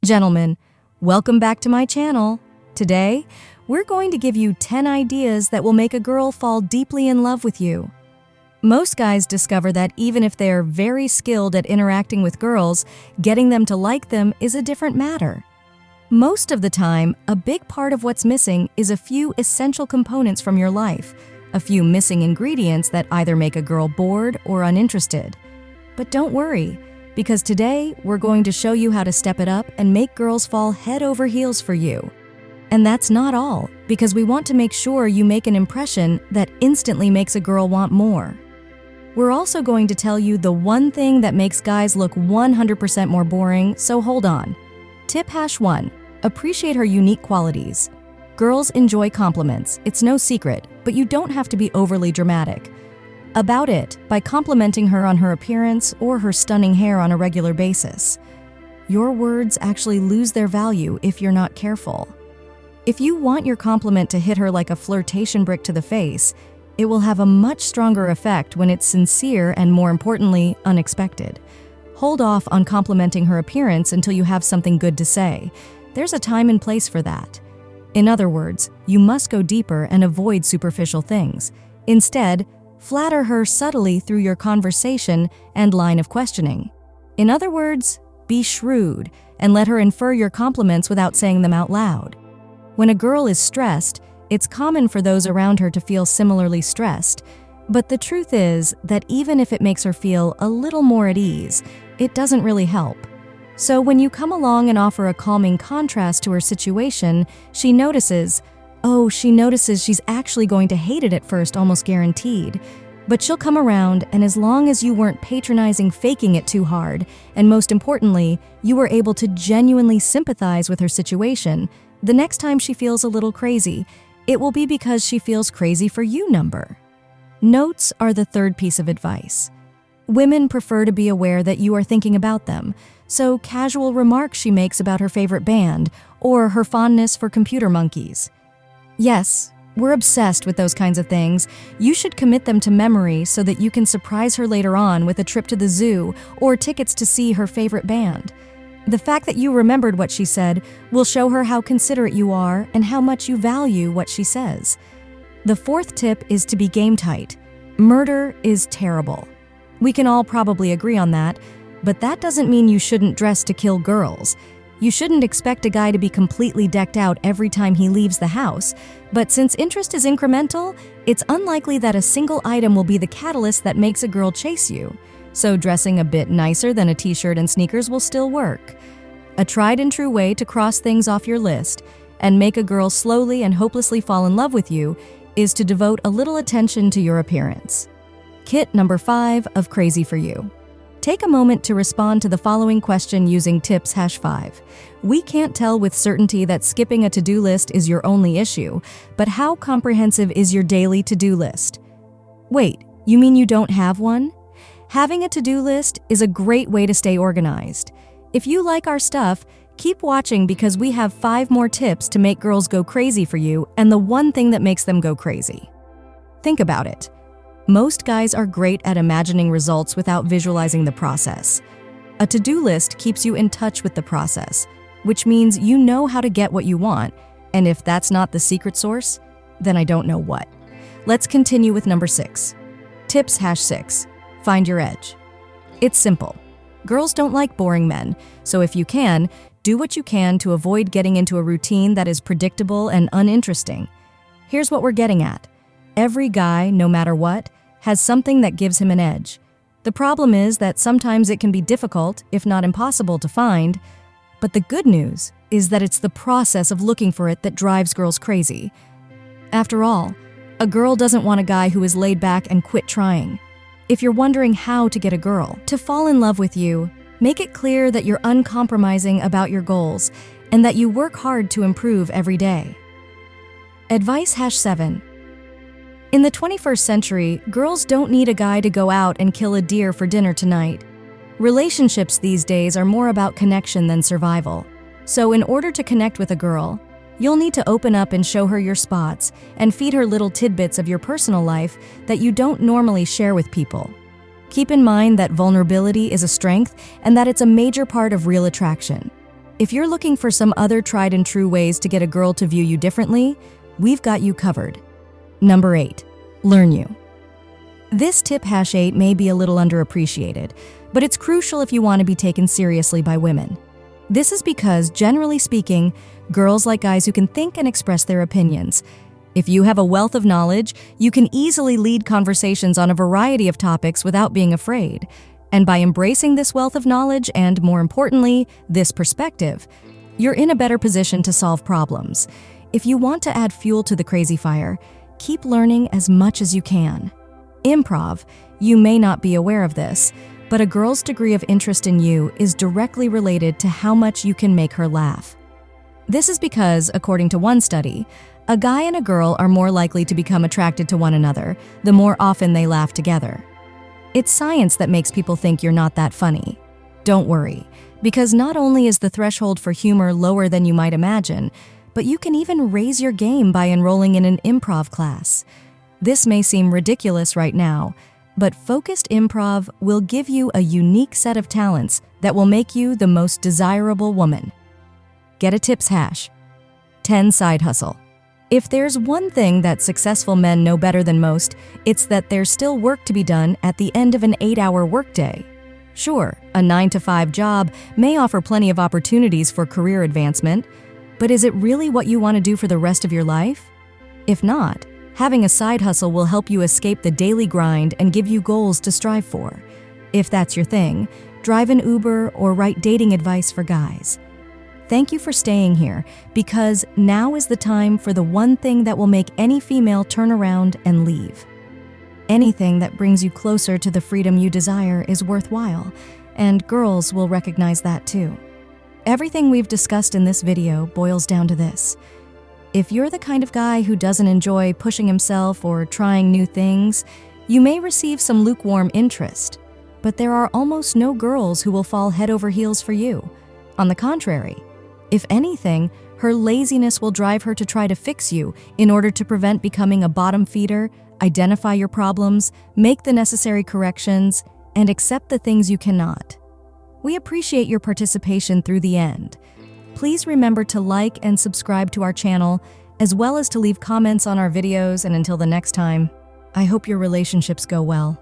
Gentlemen, welcome back to my channel. Today, we're going to give you 10 ideas that will make a girl fall deeply in love with you. Most guys discover that even if they're very skilled at interacting with girls, getting them to like them is a different matter. Most of the time, a big part of what's missing is a few essential components from your life, a few missing ingredients that either make a girl bored or uninterested. But don't worry, because today we're going to show you how to step it up and make girls fall head over heels for you. And that's not all, because we want to make sure you make an impression that instantly makes a girl want more. We're also going to tell you the one thing that makes guys look 100% more boring, so hold on. Tip #1. Appreciate her unique qualities. Girls enjoy compliments, it's no secret, but you don't have to be overly dramatic about it by complimenting her on her appearance or her stunning hair on a regular basis. Your words actually lose their value if you're not careful. If you want your compliment to hit her like a flirtation brick to the face, it will have a much stronger effect when it's sincere and, more importantly, unexpected. Hold off on complimenting her appearance until you have something good to say. There's a time and place for that. In other words, you must go deeper and avoid superficial things. Instead, flatter her subtly through your conversation and line of questioning. In other words, be shrewd and let her infer your compliments without saying them out loud. When a girl is stressed, it's common for those around her to feel similarly stressed, but the truth is that even if it makes her feel a little more at ease, it doesn't really help. So when you come along and offer a calming contrast to her situation, she notices she's actually going to hate it at first, almost guaranteed. But she'll come around, and as long as you weren't patronizing, faking it too hard, and most importantly, you were able to genuinely sympathize with her situation, the next time she feels a little crazy, it will be because she feels crazy for you. Notes are the third piece of advice. Women prefer to be aware that you are thinking about them, so casual remarks she makes about her favorite band or her fondness for computer monkeys. Yes, we're obsessed with those kinds of things. You should commit them to memory so that you can surprise her later on with a trip to the zoo or tickets to see her favorite band. The fact that you remembered what she said will show her how considerate you are and how much you value what she says. The fourth tip is to be game tight. Murder is terrible. We can all probably agree on that, but that doesn't mean you shouldn't dress to kill girls. You shouldn't expect a guy to be completely decked out every time he leaves the house, but since interest is incremental, it's unlikely that a single item will be the catalyst that makes a girl chase you. So dressing a bit nicer than a t-shirt and sneakers will still work. A tried and true way to cross things off your list and make a girl slowly and hopelessly fall in love with you is to devote a little attention to your appearance. Kit #5 of Crazy for You. Take a moment to respond to the following question using tips #5. We can't tell with certainty that skipping a to-do list is your only issue, but how comprehensive is your daily to-do list? Wait, you mean you don't have one? Having a to-do list is a great way to stay organized. If you like our stuff, keep watching because we have 5 more tips to make girls go crazy for you and the one thing that makes them go crazy. Think about it. Most guys are great at imagining results without visualizing the process. A to-do list keeps you in touch with the process, which means you know how to get what you want, and if that's not the secret sauce, then I don't know what. Let's continue with number 6. Tips #6. Find your edge. It's simple. Girls don't like boring men, so if you can, do what you can to avoid getting into a routine that is predictable and uninteresting. Here's what we're getting at. Every guy, no matter what, has something that gives him an edge. The problem is that sometimes it can be difficult, if not impossible, to find, but the good news is that it's the process of looking for it that drives girls crazy. After all, a girl doesn't want a guy who is laid back and quit trying. If you're wondering how to get a girl to fall in love with you, make it clear that you're uncompromising about your goals and that you work hard to improve every day. Advice #7. In the 21st century, girls don't need a guy to go out and kill a deer for dinner tonight. Relationships these days are more about connection than survival. So in order to connect with a girl, you'll need to open up and show her your spots and feed her little tidbits of your personal life that you don't normally share with people. Keep in mind that vulnerability is a strength and that it's a major part of real attraction. If you're looking for some other tried and true ways to get a girl to view you differently, we've got you covered. Number 8. Learn you. This tip #8 may be a little underappreciated, but it's crucial if you want to be taken seriously by women. This is because, generally speaking, girls like guys who can think and express their opinions. If you have a wealth of knowledge, you can easily lead conversations on a variety of topics without being afraid. And by embracing this wealth of knowledge and, more importantly, this perspective, you're in a better position to solve problems. If you want to add fuel to the crazy fire, keep learning as much as you can. Improv, you may not be aware of this, but a girl's degree of interest in you is directly related to how much you can make her laugh. This is because, according to one study, a guy and a girl are more likely to become attracted to one another the more often they laugh together. It's science that makes people think you're not that funny. Don't worry, because not only is the threshold for humor lower than you might imagine, but you can even raise your game by enrolling in an improv class. This may seem ridiculous right now, but focused improv will give you a unique set of talents that will make you the most desirable woman. Get a tips hash. 10 side hustle. If there's one thing that successful men know better than most, it's that there's still work to be done at the end of an 8-hour workday. Sure, a 9-to-5 job may offer plenty of opportunities for career advancement, but is it really what you want to do for the rest of your life? If not, having a side hustle will help you escape the daily grind and give you goals to strive for. If that's your thing, drive an Uber or write dating advice for guys. Thank you for staying here, because now is the time for the one thing that will make any female turn around and leave. Anything that brings you closer to the freedom you desire is worthwhile, and girls will recognize that too. Everything we've discussed in this video boils down to this. If you're the kind of guy who doesn't enjoy pushing himself or trying new things, you may receive some lukewarm interest, but there are almost no girls who will fall head over heels for you. On the contrary, if anything, her laziness will drive her to try to fix you in order to prevent becoming a bottom feeder, identify your problems, make the necessary corrections, and accept the things you cannot. We appreciate your participation through the end. Please remember to like and subscribe to our channel, as well as to leave comments on our videos, and until the next time, I hope your relationships go well.